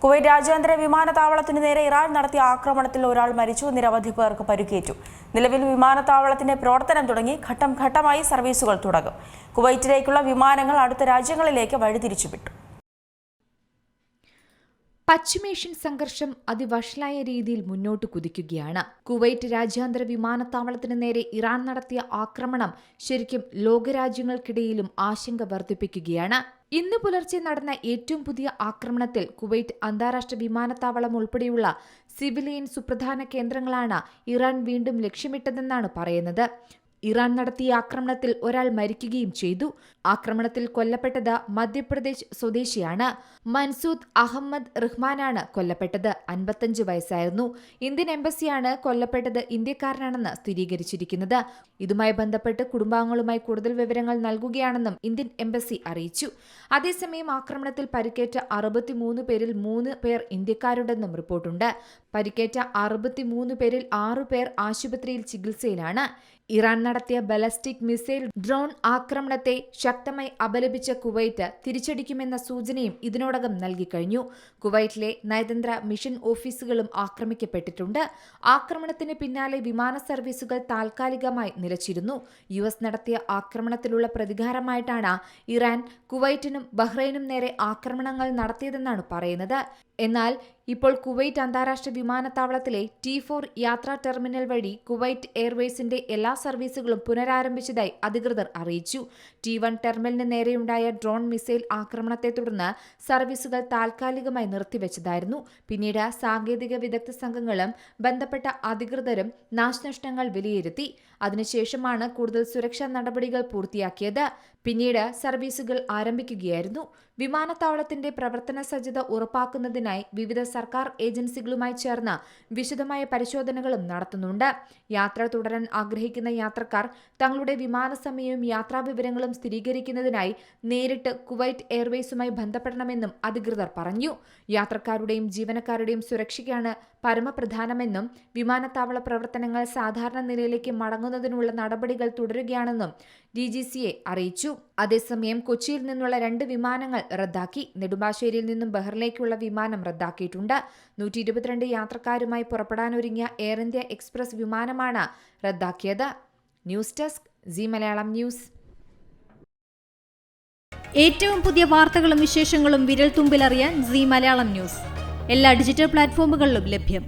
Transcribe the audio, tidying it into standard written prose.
Kuwait രാജ്യാന്തര വിമാനത്താവളത്തിന് നേരെ ഇറാൻ നടത്തിയ ആക്രമണത്തിൽ ഒരാൾ മരിച്ചു, നിരവധി പേർക്ക് പരിക്കേറ്റു. നിലവിൽ വിമാനത്താവളത്തിന്റെ പ്രവർത്തനം തുടങ്ങി ഘട്ടം ഘട്ടമായി സർവീസുകൾ തുടങ്ങും. കുവൈറ്റിലേക്കുള്ള വിമാനങ്ങൾ അടുത്ത രാജ്യങ്ങളിലേക്ക് വഴിതിരിച്ചുവിട്ടു. പശ്ചിമേഷ്യൻ സംഘർഷം അതിവഷളായ രീതിയിൽ മുന്നോട്ട് കുതിക്കുകയാണ്. കുവൈറ്റ് രാജ്യാന്തര വിമാനത്താവളത്തിന് നേരെ ഇറാൻ നടത്തിയ ആക്രമണം ശരിക്കും ലോകരാജ്യങ്ങൾക്കിടയിലും ആശങ്ക വർദ്ധിപ്പിക്കുകയാണ്. ഇന്ന് പുലർച്ചെ നടന്ന ഏറ്റവും പുതിയ ആക്രമണത്തിൽ കുവൈറ്റ് അന്താരാഷ്ട്ര വിമാനത്താവളം ഉൾപ്പെടെയുള്ള സിവിലിയൻ സുപ്രധാന കേന്ദ്രങ്ങളാണ് ഇറാൻ വീണ്ടും ലക്ഷ്യമിട്ടതെന്നാണ് പറയുന്നത്. ഇറാൻ നടത്തിയ ആക്രമണത്തിൽ ഒരാൾ മരിക്കുകയും ചെയ്തു. ആക്രമണത്തിൽ കൊല്ലപ്പെട്ടത് മധ്യപ്രദേശ് സ്വദേശിയാണ്. മൻസൂദ് അഹമ്മദ് റഹ്മാനാണ് കൊല്ലപ്പെട്ടത്. 55 വയസ്സായിരുന്നു. ഇന്ത്യൻ എംബസിയാണ് കൊല്ലപ്പെട്ടത് ഇന്ത്യക്കാരനാണെന്ന് സ്ഥിരീകരിച്ചിരിക്കുന്നത്. ഇതുമായി ബന്ധപ്പെട്ട് കുടുംബാംഗങ്ങളുമായി കൂടുതൽ വിവരങ്ങൾ നൽകുകയാണെന്നും ഇന്ത്യൻ എംബസി അറിയിച്ചു. അതേസമയം ആക്രമണത്തിൽ പരിക്കേറ്റ 63 പേരിൽ 3 പേർ ഇന്ത്യക്കാരുണ്ടെന്നും റിപ്പോർട്ടുണ്ട്. പരിക്കേറ്റ 63 പേരിൽ 6 പേർ ആശുപത്രിയിൽ ചികിത്സയിലാണ്. ഇറാൻ നടത്തിയ ബാലിസ്റ്റിക് മിസൈൽ ഡ്രോൺ ആക്രമണത്തെ ശക്തമായി അപലപിച്ച കുവൈറ്റ് തിരിച്ചടിക്കുമെന്ന സൂചനയും ഇതിനോടകം നൽകിക്കഴിഞ്ഞു. കുവൈറ്റിലെ നയതന്ത്ര മിഷൻ ഓഫീസുകളും ആക്രമിക്കപ്പെട്ടിട്ടുണ്ട്. ആക്രമണത്തിന് പിന്നാലെ വിമാന സർവീസുകൾ താൽക്കാലികമായി നിലച്ചിരുന്നു. US നടത്തിയ ആക്രമണത്തിലുള്ള പ്രതികാരമായിട്ടാണ് ഇറാൻ കുവൈറ്റിനും ബഹ്റൈനും നേരെ ആക്രമണങ്ങൾ നടത്തിയതെന്നാണ് പറയുന്നത്. എന്നാൽ ഇപ്പോൾ കുവൈറ്റ് അന്താരാഷ്ട്ര വിമാനത്താവളത്തിലെ T4 യാത്രാ ടെർമിനൽ വഴി കുവൈറ്റ് എയർവേസിന്റെ എല്ലാ സർവീസുകളും പുനരാരംഭിച്ചതായി അധികൃതർ അറിയിച്ചു. T1 ടെർമിനലിന് നേരെയുണ്ടായ ഡ്രോൺ മിസൈൽ ആക്രമണത്തെ തുടർന്ന് സർവീസുകൾ താൽക്കാലികമായി നിർത്തിവെച്ചതായിരുന്നു. പിന്നീട് സാങ്കേതിക വിദഗ്ധ സംഘങ്ങളും ബന്ധപ്പെട്ട അധികൃതരും നാശനഷ്ടങ്ങൾ വിലയിരുത്തി. അതിനുശേഷമാണ് കൂടുതൽ സുരക്ഷാ നടപടികൾ പൂർത്തിയാക്കിയത്. പിന്നീട് സർവീസുകൾ ആരംഭിക്കുകയായിരുന്നു. വിമാനത്താവളത്തിന്റെ പ്രവർത്തന സജ്ജത ഉറപ്പാക്കുന്നതിനായി വിവിധ സർക്കാർ ഏജൻസികളുമായി ചേർന്ന് വിശദമായ പരിശോധനകളും നടത്തുന്നുണ്ട്. യാത്ര തുടരാൻ ആഗ്രഹിക്കുന്ന യാത്രക്കാർ തങ്ങളുടെ വിമാന സമയവും യാത്രാവിവരങ്ങളും സ്ഥിരീകരിക്കുന്നതിനായി നേരിട്ട് കുവൈറ്റ് എയർവേസുമായി ബന്ധപ്പെടണമെന്നും അധികൃതർ പറഞ്ഞു. യാത്രക്കാരുടെയും ജീവനക്കാരുടെയും സുരക്ഷയ്ക്കാണ് പരമപ്രധാനമെന്നും വിമാനത്താവള പ്രവർത്തനങ്ങൾ സാധാരണ നിലയിലേക്ക് മടങ്ങുന്നതിനുള്ള നടപടികൾ തുടരുകയാണെന്നും DGCA അറിയിച്ചു. അതേസമയം കൊച്ചിയിൽ നിന്നുള്ള 2 വിമാനങ്ങൾ റദ്ദാക്കി. നെടുമ്പാശ്ശേരിയിൽ നിന്നും ബഹ്റിനിലേക്കുള്ള വിമാനം റദ്ദാക്കിയിട്ടുണ്ട്. 122 യാത്രക്കാരുമായി പുറപ്പെടാനൊരുങ്ങിയ എയർ ഇന്ത്യ എക്സ്പ്രസ് വിമാനമാണ് റദ്ദാക്കിയത്. News desk C Malayalam news. ഏറ്റവും പുതിയ വാർത്തകളും വിശേഷങ്ങളും വിരൽ തുമ്പിലറിയാൻ സി മലയാളം ന്യൂസ് എല്ലാ ഡിജിറ്റൽ പ്ലാറ്റ്ഫോമുകളിലും ലഭ്യം.